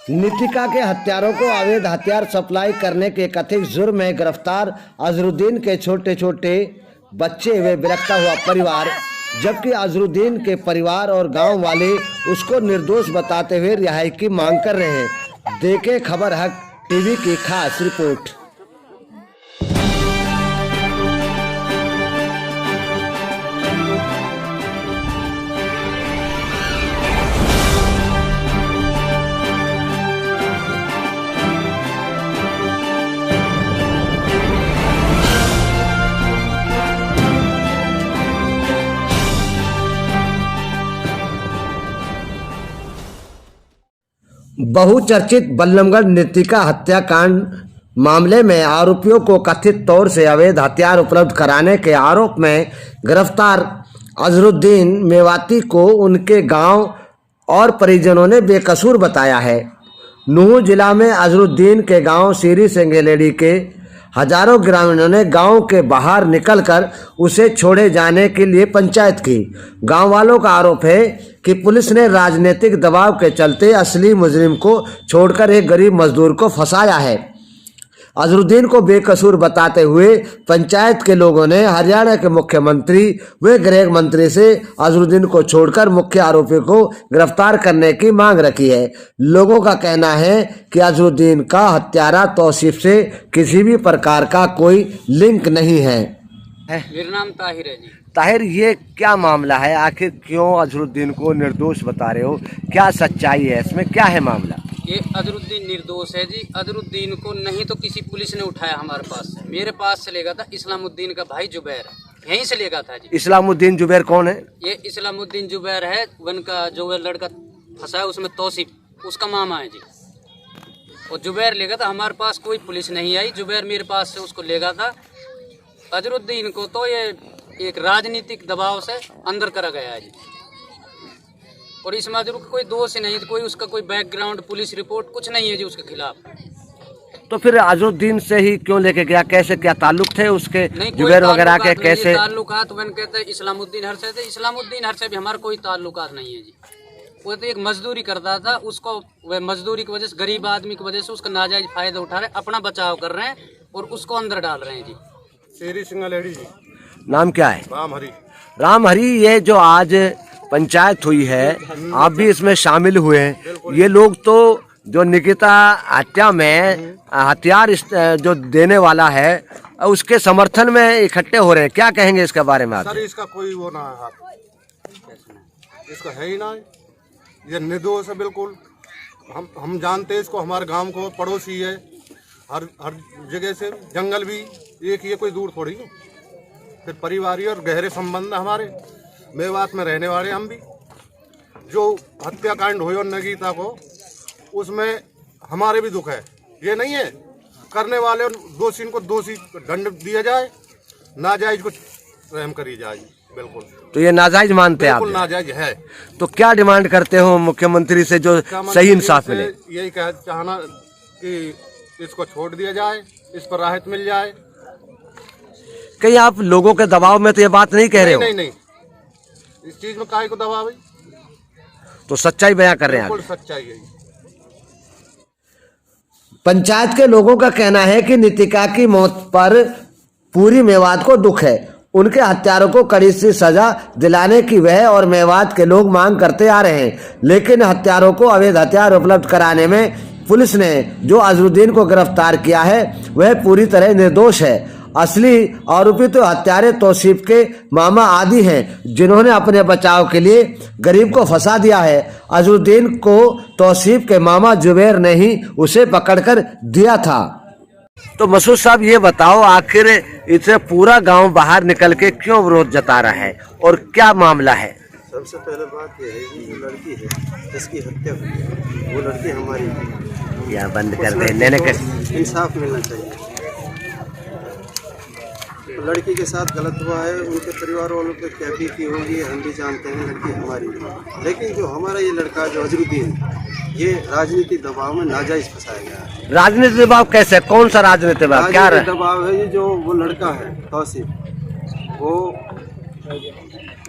नितिका के हत्यारों को अवैध हथियार सप्लाई करने के कथित जुर्म में गिरफ्तार अजरुद्दीन के छोटे छोटे बच्चे व बिलखता हुआ परिवार, जबकि अजरुद्दीन के परिवार और गांव वाले उसको निर्दोष बताते हुए रिहाई की मांग कर रहे हैं। देखें खबर हक टीवी की खास रिपोर्ट। बहुचर्चित बल्लमगढ़ नितिका हत्याकांड मामले में आरोपियों को कथित तौर से अवैध हथियार उपलब्ध कराने के आरोप में गिरफ्तार अजरुद्दीन मेवाती को उनके गांव और परिजनों ने बेकसूर बताया है। नूंह जिला में अजरुद्दीन के गांव सीरी सेंगेलेडी के हजारों ग्रामीणों ने गांव के बाहर निकलकर उसे छोड़े जाने के लिए पंचायत की। गांव वालों का आरोप है कि पुलिस ने राजनीतिक दबाव के चलते असली मुजरिम को छोड़कर एक गरीब मजदूर को फंसाया है। अजरुद्दीन को बेकसूर बताते हुए पंचायत के लोगों ने हरियाणा के मुख्यमंत्री व गृह मंत्री से अजरुद्दीन को छोड़कर मुख्य आरोपी को गिरफ्तार करने की मांग रखी है। लोगों का कहना है कि अजरुद्दीन का हत्यारा तौसीफ से किसी भी प्रकार का कोई लिंक नहीं है। मेरा नाम ताहिर है जी। ताहिर, ये क्या मामला है? आखिर क्यों अजरुद्दीन को निर्दोष बता रहे हो? क्या सच्चाई है इसमें? क्या है मामला? ये अजरुद्दीन निर्दोष है जी। अजरुद्दीन को नहीं तो किसी पुलिस ने उठाया हमारे पास से, मेरे पास से लेगा था इस्लामुद्दीन का भाई जुबैर, यहीं से लेगा था जी। इस्लामुद्दीन जुबैर कौन है? ये इस्लामुद्दीन जुबैर है, उनका जो लड़का फंसा है उसमें तौसीफ उसका मामा है जी। और जुबैर लेगा था, हमारे पास कोई पुलिस नहीं आई, जुबैर मेरे पास से उसको लेगा था। अजरुद्दीन को तो ये एक राजनीतिक दबाव से अंदर करा गया है जी। और इस मजरूर का कोई दोष नहीं, कोई उसका कोई बैकग्राउंड पुलिस रिपोर्ट कुछ नहीं है जी उसके खिलाफ। तो फिर अजरुद्दीन से ही क्यों लेके गया? कैसे, क्या ताल्लुक थे उसके जुबैर वगैरह के? कैसे ताल्लुकात? मैंने कहते हैं इस्लामुद्दीन हर से थे। इस्लामुद्दीन हर से भी हमारा कोई ताल्लुकात नहीं है जी। वो तो एक मजदूरी करता था, उसको वह मजदूरी की वजह से, गरीब आदमी की वजह से उसका नाजायज फायदा उठा रहे, अपना बचाव कर रहे हैं और उसको अंदर डाल रहे हैं जी। सीरी सिंगलेडी जी। नाम क्या है? रामहरी। रामहरी, ये जो आज पंचायत हुई है, आप भी इसमें शामिल हुए हैं। ये लोग तो जो निकिता हत्या में हथियार जो देने वाला है उसके समर्थन में इकट्ठे हो रहे हैं, क्या कहेंगे इसके बारे में आप? सर, इसका कोई वो ना है, इसका है ही ना, ये निर्दोष है बिल्कुल। हम जानते हैं इसको, हमारे गांव को पड़ोसी है, हर जगह से, जंगल भी एक ही है, कोई दूर थोड़ी है। फिर परिवारी और गहरे संबंध हमारे, मेवात में रहने वाले हम भी। जो हत्याकांड हुए और नगीता को, उसमें हमारे भी दुख है। ये नहीं है करने वाले और दोषी को दोषी दंड दिया जाए, नाजायज को रहम करी जाए। बिल्कुल। तो ये नाजायज मानते हैं आप? बिल्कुल नाजायज है। तो क्या डिमांड करते हो मुख्यमंत्री से जो सही इंसाफ मिले? यही चाहना कि इसको छोड़ दिया जाए, इस पर राहत मिल जाए। कहीं आप लोगों के दबाव में तो ये बात नहीं कह रहे हो? नहीं, इस चीज में काहे को दबाव है? तो सच्चाई बयां कर रहे हैं आप? सच्चाई है। पंचायत के लोगों का कहना है कि नितिका की मौत पर पूरी मेवात को दुख है। उनके हत्यारों को कड़ी सी सजा दिलाने की वह और मेवात के लोग मांग करते आ रहे हैं, लेकिन हत्यारों को अवैध हथियार उपलब्ध कराने में पुलिस ने जो अजरुद्दीन को गिरफ्तार किया है वह पूरी तरह निर्दोष है। असली आरोपी तो हत्यारे तौसीफ के मामा आदि हैं, जिन्होंने अपने बचाव के लिए गरीब को फंसा दिया है। अजरुद्दीन को तौसीफ के मामा जुबैर ने ही उसे पकड़कर दिया था। तो मसूद साहब, ये बताओ, आखिर इसे पूरा गांव बाहर निकल के क्यों विरोध जता रहा है और क्या मामला है? सबसे पहले बात यह है कि जो लड़की है जिसकी हत्या हुई है, वो लड़की हमारी है। या बंद कर दे, लेने का इंसाफ मिलना चाहिए। लड़की के साथ गलत हुआ है, उनके परिवार वालों को क्या बीती होगी हम भी जानते हैं, लड़की हमारी है। लेकिन जो हमारा ये लड़का जो अजरुद्दीन, ये राजनीतिक दबाव में नाजायज फंसाया गया है। राजनीतिक दबाव कैसे? कौन सा राजनीतिक दबाव? क्या दबाव है? ये जो वो लड़का है तौसीफ, वो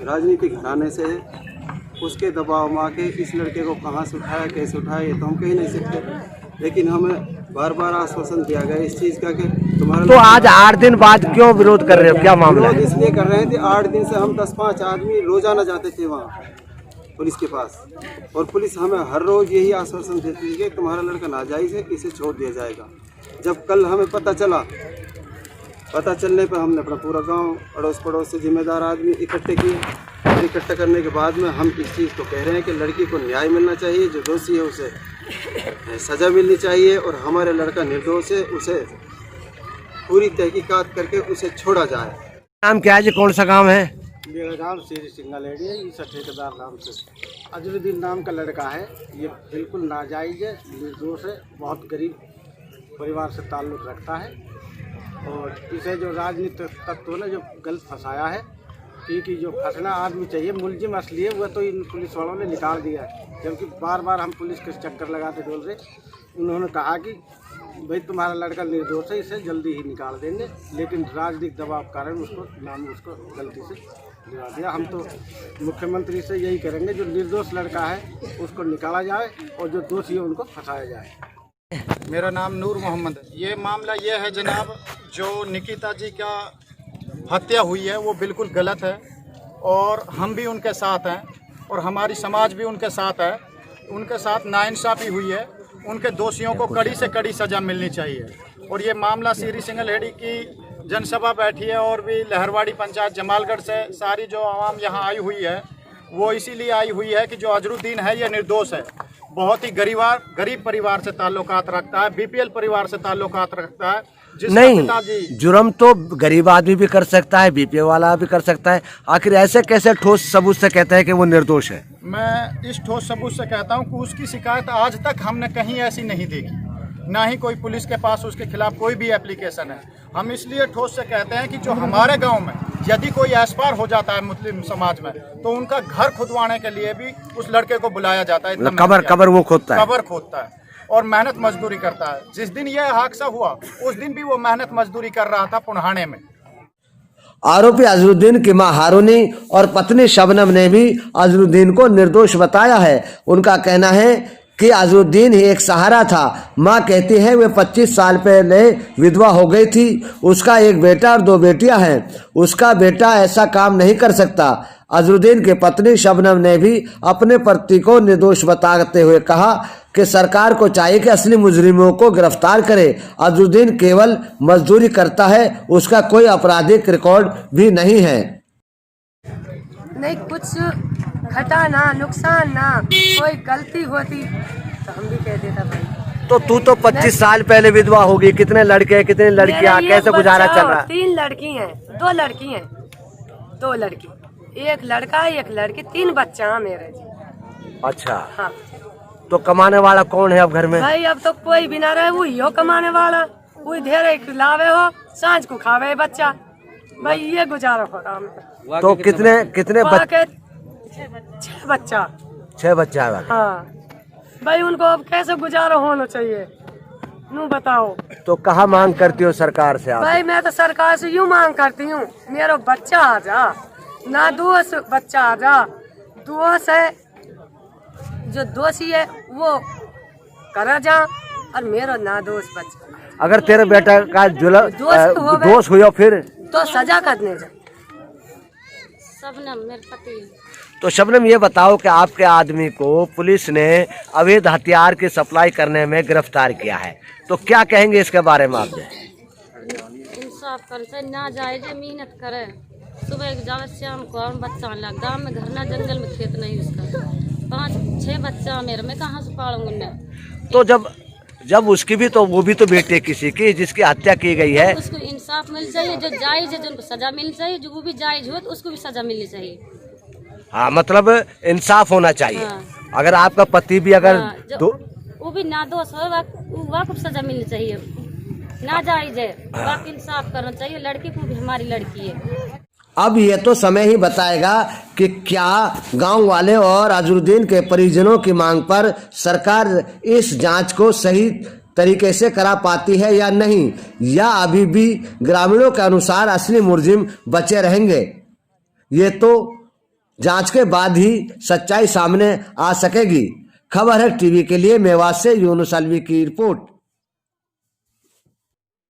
राजनीतिक घराने से उसके दबाव में आके इस लड़के को कहाँ से उठाया, कैसे उठाया, ये तो हम कह नहीं सकते। लेकिन हमें बार बार आश्वासन दिया गया इस चीज़ का कि तुम्हारा। तो आज 8 दिन बाद क्यों विरोध कर रहे हो, क्या मामला विरोध है? इसलिए कर रहे थे, 8 दिन से हम 10-5 आदमी रोजाना जाते थे वहाँ पुलिस के पास, और पुलिस हमें हर रोज यही आश्वासन देती है कि तुम्हारा लड़का नाजायज है, इसे छोड़ दिया जाएगा। जब कल हमें पता चलने पर हमने अपना पूरा गांव, अड़ोस पड़ोस से जिम्मेदार आदमी इकट्ठे किए, और इकट्ठा करने के बाद में हम इस चीज़ को कह रहे हैं कि लड़की को न्याय मिलना चाहिए, जो दोषी है उसे सज़ा मिलनी चाहिए, और हमारे लड़का निर्दोष है, उसे पूरी तहकीकात करके उसे छोड़ा जाए। नाम क्या है जी, कौन सा गाँव है? मेरा नाम श्री सिंगल है, इस ठेकेदार नाम से अजरुद्दीन नाम का लड़का है। ये बिल्कुल नाजायज है, निर्दोष है, बहुत गरीब परिवार से ताल्लुक़ रखता है, और इसे जो राजनीतिक तत्वों ने जो गलत फंसाया है, क्योंकि जो फंसना आदमी चाहिए, मुलजिम असली है, वह तो इन पुलिस वालों ने निकाल दिया है। जबकि बार बार हम पुलिस के चक्कर लगाते बोल रहे, उन्होंने कहा कि भाई तुम्हारा लड़का निर्दोष है, इसे जल्दी ही निकाल देंगे, लेकिन राजनीतिक दबाव के कारण उसको गलती से दिला दिया। हम तो मुख्यमंत्री से यही करेंगे, जो निर्दोष लड़का है उसको निकाला जाए, और जो दोषी है उनको फंसाया जाए। मेरा नाम नूर मोहम्मद है। ये मामला ये है जनाब, जो निकिता जी का हत्या हुई है वो बिल्कुल गलत है, और हम भी उनके साथ हैं, और हमारी समाज भी उनके साथ है। उनके साथ नाइंसाफ़ी हुई है, उनके दोषियों को कड़ी से कड़ी सज़ा मिलनी चाहिए। और ये मामला श्री सिंगलहेड़ी की जनसभा बैठी है, और भी लहरवाड़ी पंचायत जमालगढ़ से सारी जो आवाम यहाँ आई हुई है, वो इसीलिए आई हुई है कि जो अजरुद्दीन है ये निर्दोष है। बहुत ही गरीब परिवार से ताल्लुकात रखता है, बीपीएल परिवार से ताल्लुकात रखता है। नहीं, जुर्म तो गरीब आदमी भी कर सकता है, बीपीएल वाला भी कर सकता है। आखिर ऐसे कैसे ठोस सबूत से कहते हैं कि वो निर्दोष है? मैं इस ठोस सबूत से कहता हूँ कि उसकी शिकायत आज तक हमने कहीं ऐसी नहीं देखी, ना ही कोई पुलिस के पास उसके खिलाफ कोई भी एप्लीकेशन है। हम इसलिए ठोस से कहते हैं कि जो हमारे गांव में यदि कोई एस्पार हो जाता है मुस्लिम समाज में, तो उनका घर खुदवाने के लिए भी उस लड़के को बुलाया जाता है। कबर वो खोदता है, कबर खोदता है और मेहनत मजदूरी करता है। जिस दिन यह हादसा हुआ उस दिन भी वो मेहनत मजदूरी कर रहा था पुनहाने में। आरोपी अजरुद्दीन की मां हारूनी और पत्नी शबनम ने भी अजरुद्दीन को निर्दोष बताया है। उनका कहना है कि अजरुद्दीन ही एक सहारा था। मां कहती है वे 25 साल पहले विधवा हो गई थी। उसका एक बेटा और 2 बेटियां हैं। उसका बेटा ऐसा काम नहीं कर सकता। अजरुद्दीन की पत्नी शबनम ने भी अपने पति को निर्दोष बताते हुए कहा कि सरकार को चाहिए कि असली मुजरिमों को गिरफ्तार करे। अजरुद्दीन केवल मजदूरी करता है, उसका कोई आपराधिक रिकॉर्ड भी नहीं है। नहीं कुछ घटा ना, नुकसान ना, कोई गलती होती तो हम भी कह देता भाई। तो तू तो 25 साल पहले विधवा होगी। कितने लड़के हैं, कितने लड़कियां, कैसे गुजारा चल रहा है? 3 लड़की हैं, 2 लड़की हैं, 2 लड़की, 1 लड़का 1 लड़की, 3 बच्चा मेरे। अच्छा हाँ। तो कमाने वाला कौन है अब घर में? भाई अब तो कोई भी ना रहे, वही हो कमाने वाला, वही धेरे लावे हो, सांझ को खावे बच्चा, भाई ये गुजारा हो रहा है। तो कितने 6 बच्चा। 6 बच्चा है। हाँ भाई उनको अब कैसे गुजारा होना चाहिए, नू बताओ। तो कहाँ मांग करती हो सरकार से आप? भाई मैं तो सरकार से यूँ मांग करती हूँ, मेरा बच्चा आ जा, ना दोष बच्चा आ जा, दोष है जो दोषी है वो करा जा, और मेरा ना दोष बच्चा। अगर तेरे बेटा का दोष हुआ फिर तो सजा करने जा। शबनम मेरे पति। तो शबनम ये बताओ कि आपके आदमी को पुलिस ने अवैध हथियार की सप्लाई करने में गिरफ्तार किया है, तो क्या कहेंगे इसके बारे में आप? इंसाफ कर से ना जाए जे मेहनत करे, सुबह जावे शाम को, हम बच्चा लग गाँव में घर ना, जंगल में खेत नहीं उसका, 5-6 बच्चा मेरे, मैं कहाँ से पालूंगा उन्हें? तो जब उसकी भी तो वो भी तो बेटी किसी की जिसकी हत्या की गई है, उसको इंसाफ मिल चाहिए, जो जायज है जो उनको सजा मिलनी चाहिए, जो वो भी जायज हो तो उसको भी सजा मिलनी चाहिए। हाँ मतलब इंसाफ होना चाहिए। हाँ। अगर आपका पति भी अगर वो भी ना दोष हो, वाकई सजा मिलनी चाहिए, ना जायज है, वाकई इंसाफ करना चाहिए। लड़की को भी हमारी लड़की है। अब ये तो समय ही बताएगा कि क्या गांव वाले और अजरुद्दीन के परिजनों की मांग पर सरकार इस जांच को सही तरीके से करा पाती है या नहीं, या अभी भी ग्रामीणों के अनुसार असली मुलजिम बचे रहेंगे। ये तो जांच के बाद ही सच्चाई सामने आ सकेगी। खबर है टीवी के लिए मेवात से यूनुस अलवी की रिपोर्ट।